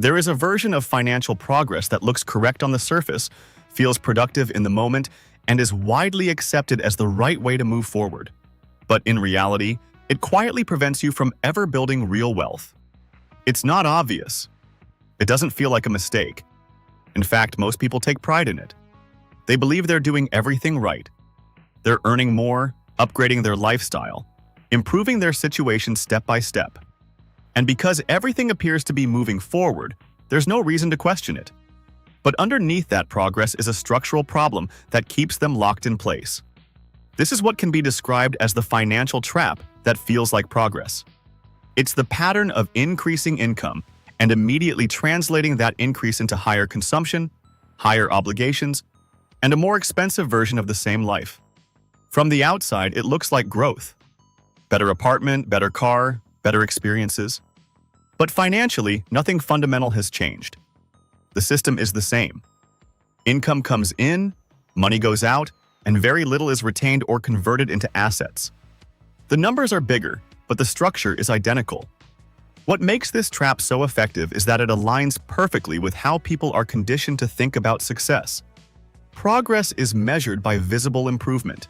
There is a version of financial progress that looks correct on the surface, feels productive in the moment, and is widely accepted as the right way to move forward. But in reality, it quietly prevents you from ever building real wealth. It's not obvious. It doesn't feel like a mistake. In fact, most people take pride in it. They believe they're doing everything right. They're earning more, upgrading their lifestyle, improving their situation step by step. And because everything appears to be moving forward, there's no reason to question it. But underneath that progress is a structural problem that keeps them locked in place. This is what can be described as the financial trap that feels like progress. It's the pattern of increasing income and immediately translating that increase into higher consumption, higher obligations, and a more expensive version of the same life. From the outside, it looks like growth. Better apartment, better car, better experiences. But financially, nothing fundamental has changed. The system is the same. Income comes in, money goes out, and very little is retained or converted into assets. The numbers are bigger, but the structure is identical. What makes this trap so effective is that it aligns perfectly with how people are conditioned to think about success. Progress is measured by visible improvement.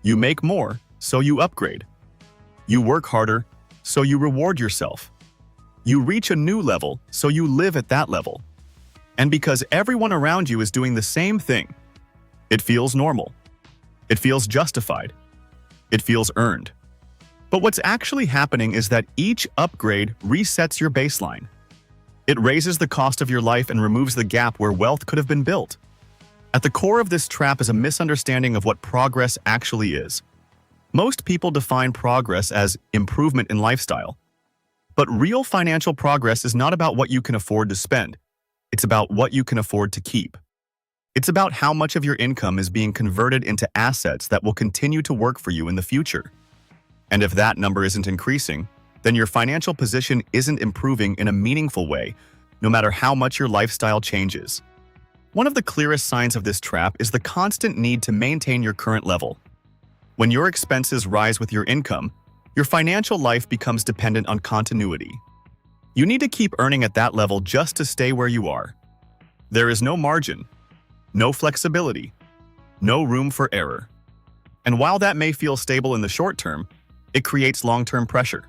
You make more, so you upgrade. You work harder, so you reward yourself. You reach a new level, so you live at that level. And because everyone around you is doing the same thing, it feels normal. It feels justified. It feels earned. But what's actually happening is that each upgrade resets your baseline. It raises the cost of your life and removes the gap where wealth could have been built. At the core of this trap is a misunderstanding of what progress actually is. Most people define progress as improvement in lifestyle. But real financial progress is not about what you can afford to spend. It's about what you can afford to keep. It's about how much of your income is being converted into assets that will continue to work for you in the future. And if that number isn't increasing, then your financial position isn't improving in a meaningful way, no matter how much your lifestyle changes. One of the clearest signs of this trap is the constant need to maintain your current level. When your expenses rise with your income, your financial life becomes dependent on continuity. You need to keep earning at that level just to stay where you are. There is no margin, no flexibility, no room for error. And while that may feel stable in the short term, it creates long-term pressure.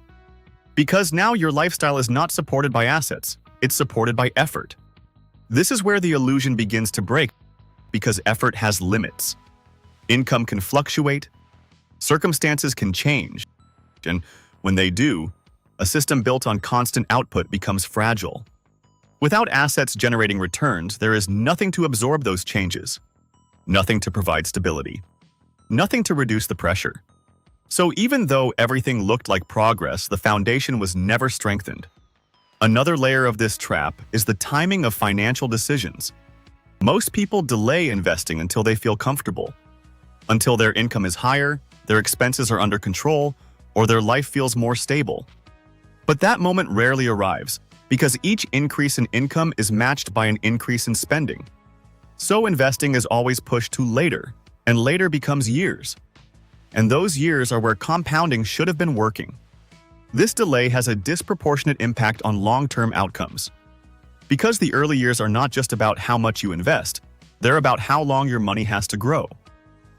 Because now your lifestyle is not supported by assets, it's supported by effort. This is where the illusion begins to break, because effort has limits. Income can fluctuate, circumstances can change, and when they do, a system built on constant output becomes fragile. Without assets generating returns, there is nothing to absorb those changes, nothing to provide stability, nothing to reduce the pressure. So even though everything looked like progress, the foundation was never strengthened. Another layer of this trap is the timing of financial decisions. Most people delay investing until they feel comfortable, until their income is higher, their expenses are under control, or their life feels more stable. But that moment rarely arrives, because each increase in income is matched by an increase in spending. So investing is always pushed to later, and later becomes years. And those years are where compounding should have been working. This delay has a disproportionate impact on long-term outcomes. Because the early years are not just about how much you invest, they're about how long your money has to grow.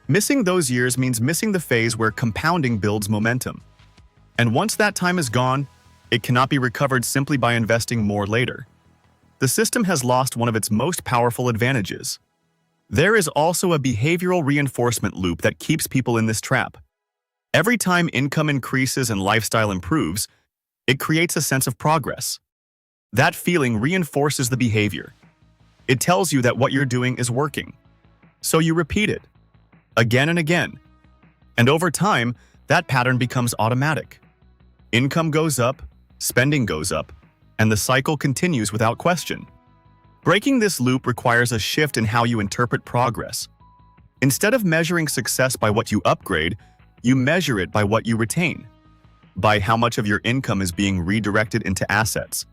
Missing those years means missing the phase where compounding builds momentum. And once that time is gone, it cannot be recovered simply by investing more later. The system has lost one of its most powerful advantages. There is also a behavioral reinforcement loop that keeps people in this trap. Every time income increases and lifestyle improves, it creates a sense of progress. That feeling reinforces the behavior. It tells you that what you're doing is working. So you repeat it, again and again. And over time, that pattern becomes automatic. Income goes up, spending goes up, and the cycle continues without question. Breaking this loop requires a shift in how you interpret progress. Instead of measuring success by what you upgrade, you measure it by what you retain, by how much of your income is being redirected into assets,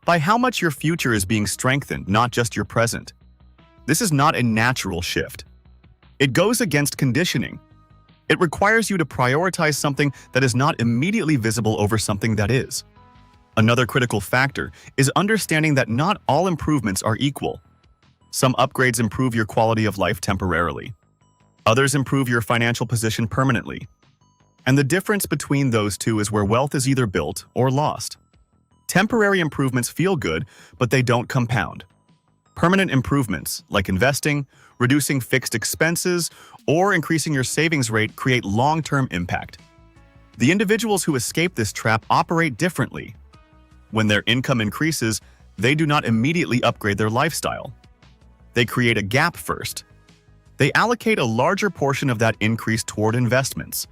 by how much your future is being strengthened, not just your present. This is not a natural shift. It goes against conditioning. It requires you to prioritize something that is not immediately visible over something that is. Another critical factor is understanding that not all improvements are equal. Some upgrades improve your quality of life temporarily. Others improve your financial position permanently. And the difference between those two is where wealth is either built or lost. Temporary improvements feel good, but they don't compound. Permanent improvements, like investing, reducing fixed expenses, or increasing your savings rate, create long-term impact. The individuals who escape this trap operate differently. When their income increases, they do not immediately upgrade their lifestyle. They create a gap first. They allocate a larger portion of that increase toward investments.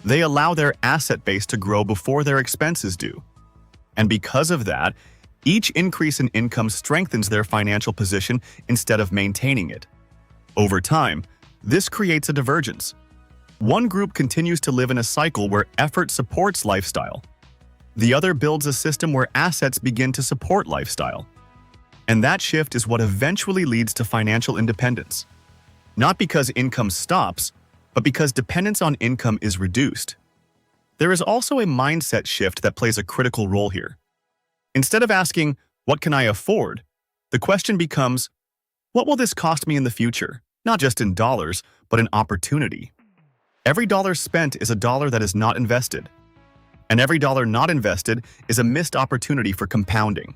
They allow their asset base to grow before their expenses do. And because of that, each increase in income strengthens their financial position instead of maintaining it. Over time, this creates a divergence. One group continues to live in a cycle where effort supports lifestyle. The other builds a system where assets begin to support lifestyle. And that shift is what eventually leads to financial independence. Not because income stops, but because dependence on income is reduced. There is also a mindset shift that plays a critical role here. Instead of asking, "What can I afford?" the question becomes, "What will this cost me in the future?" Not just in dollars, but in opportunity. Every dollar spent is a dollar that is not invested. And every dollar not invested is a missed opportunity for compounding.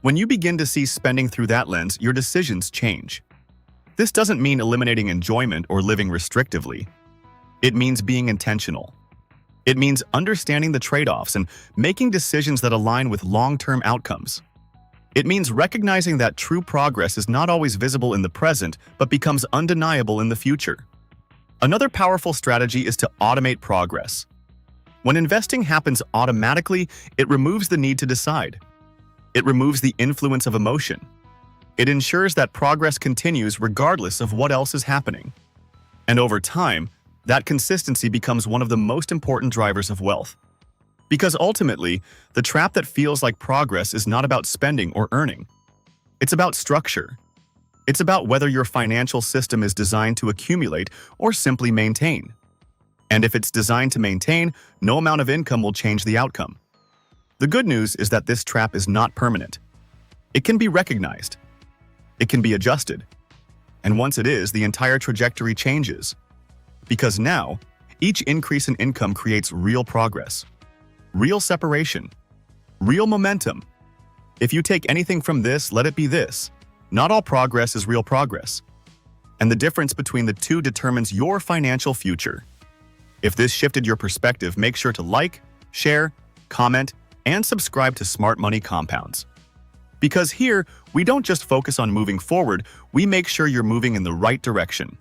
When you begin to see spending through that lens, your decisions change. This doesn't mean eliminating enjoyment or living restrictively. It means being intentional. It means understanding the trade-offs and making decisions that align with long-term outcomes. It means recognizing that true progress is not always visible in the present, but becomes undeniable in the future. Another powerful strategy is to automate progress. When investing happens automatically, it removes the need to decide. It removes the influence of emotion. It ensures that progress continues regardless of what else is happening. And over time, that consistency becomes one of the most important drivers of wealth. Because ultimately, the trap that feels like progress is not about spending or earning. It's about structure. It's about whether your financial system is designed to accumulate or simply maintain. And if it's designed to maintain, no amount of income will change the outcome. The good news is that this trap is not permanent. It can be recognized. It can be adjusted. And once it is, the entire trajectory changes. Because now, each increase in income creates real progress, real separation, real momentum. If you take anything from this, let it be this: not all progress is real progress. And the difference between the two determines your financial future. If this shifted your perspective, make sure to like, share, comment, and subscribe to Smart Money Compounds. Because here, we don't just focus on moving forward, we make sure you're moving in the right direction.